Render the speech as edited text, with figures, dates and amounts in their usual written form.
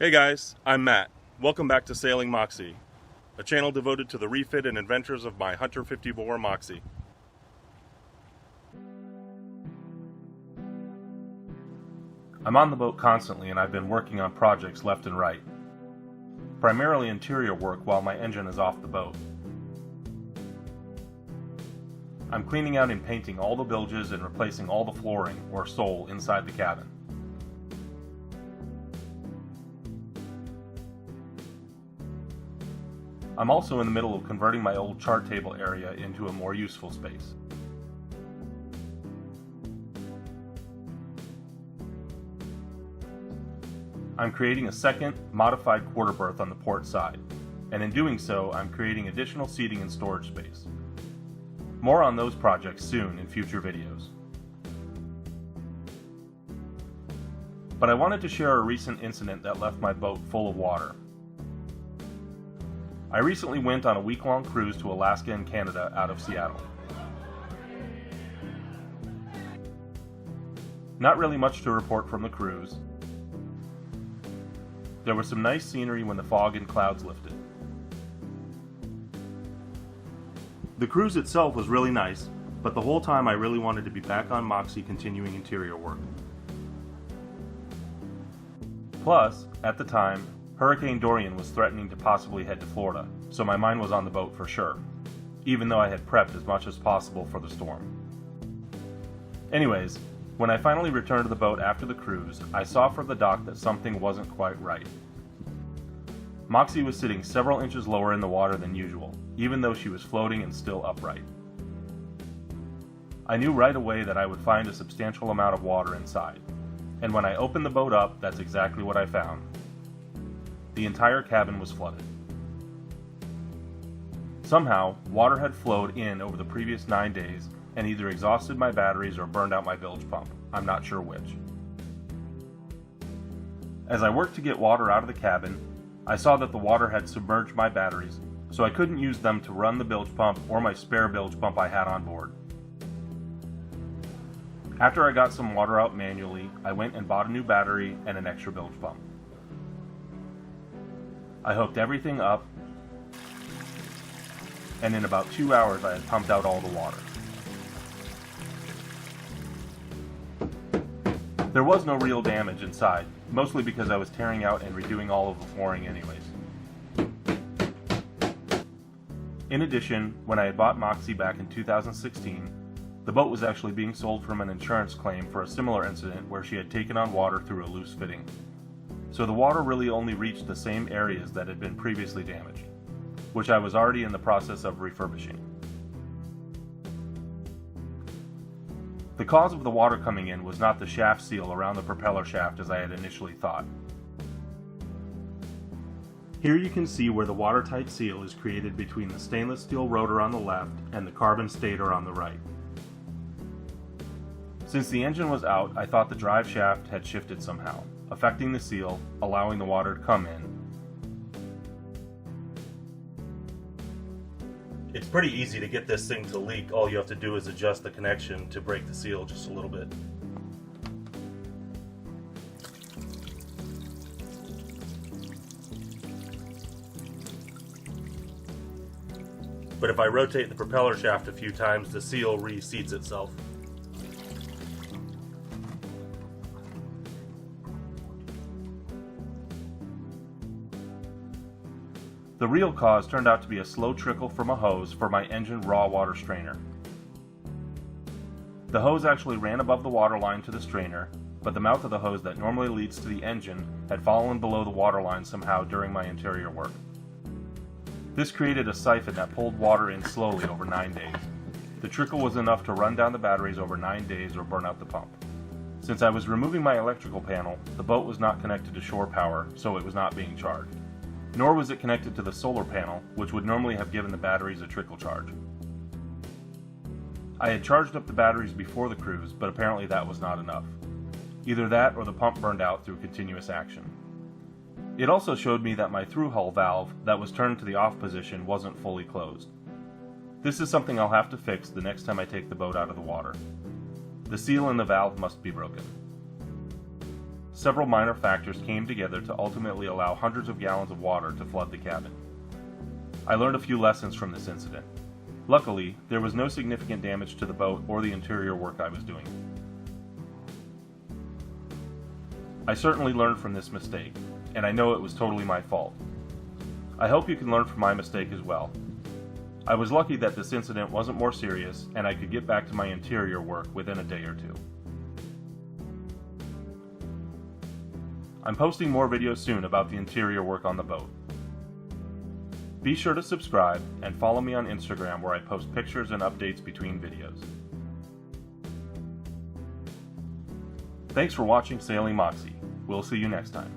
Hey guys, I'm Matt. Welcome back to Sailing Moxie, a channel devoted to the refit and adventures of my 150 bore Moxie. I'm on the boat constantly and I've been working on projects left and right, primarily interior work while my engine is off the boat. I'm cleaning out and painting all the bilges and replacing all the flooring or sole inside the cabin. I'm also in the middle of converting my old chart table area into a more useful space. I'm creating a second, modified quarter berth on the port side, and in doing so, I'm creating additional seating and storage space. More on those projects soon in future videos. But I wanted to share a recent incident that left my boat full of water. I recently went on a week-long cruise to Alaska and Canada out of Seattle. Not really much to report from the cruise. There was some nice scenery when the fog and clouds lifted. The cruise itself was really nice, but the whole time I really wanted to be back on Moxie continuing interior work. Plus, at the time, Hurricane Dorian was threatening to possibly head to Florida, so my mind was on the boat for sure, even though I had prepped as much as possible for the storm. Anyways, when I finally returned to the boat after the cruise, I saw from the dock that something wasn't quite right. Moxie was sitting several inches lower in the water than usual, even though she was floating and still upright. I knew right away that I would find a substantial amount of water inside, and when I opened the boat up, that's exactly what I found. The entire cabin was flooded. Somehow, water had flowed in over the previous 9 days and either exhausted my batteries or burned out my bilge pump. I'm not sure which. As I worked to get water out of the cabin, I saw that the water had submerged my batteries, so I couldn't use them to run the bilge pump or my spare bilge pump I had on board. After I got some water out manually, I went and bought a new battery and an extra bilge pump. I hooked everything up, and in about 2 hours I had pumped out all the water. There was no real damage inside, mostly because I was tearing out and redoing all of the flooring anyways. In addition, when I had bought Moxie back in 2016, the boat was actually being sold from an insurance claim for a similar incident where she had taken on water through a loose fitting. So the water really only reached the same areas that had been previously damaged, which I was already in the process of refurbishing. The cause of the water coming in was not the shaft seal around the propeller shaft as I had initially thought. Here you can see where the watertight seal is created between the stainless steel rotor on the left and the carbon stator on the right. Since the engine was out, I thought the drive shaft had shifted somehow, affecting the seal, allowing the water to come in. It's pretty easy to get this thing to leak. All you have to do is adjust the connection to break the seal just a little bit. But if I rotate the propeller shaft a few times, the seal reseats itself. The real cause turned out to be a slow trickle from a hose for my engine raw water strainer. The hose actually ran above the water line to the strainer, but the mouth of the hose that normally leads to the engine had fallen below the water line somehow during my interior work. This created a siphon that pulled water in slowly over 9 days. The trickle was enough to run down the batteries over 9 days or burn out the pump. Since I was removing my electrical panel, the boat was not connected to shore power, so it was not being charged. Nor was it connected to the solar panel, which would normally have given the batteries a trickle charge. I had charged up the batteries before the cruise, but apparently that was not enough. Either that or the pump burned out through continuous action. It also showed me that my through-hull valve that was turned to the off position wasn't fully closed. This is something I'll have to fix the next time I take the boat out of the water. The seal in the valve must be broken. Several minor factors came together to ultimately allow hundreds of gallons of water to flood the cabin. I learned a few lessons from this incident. Luckily, there was no significant damage to the boat or the interior work I was doing. I certainly learned from this mistake, and I know it was totally my fault. I hope you can learn from my mistake as well. I was lucky that this incident wasn't more serious and I could get back to my interior work within a day or two. I'm posting more videos soon about the interior work on the boat. Be sure to subscribe and follow me on Instagram where I post pictures and updates between videos. Thanks for watching Sailing Moxie. We'll see you next time.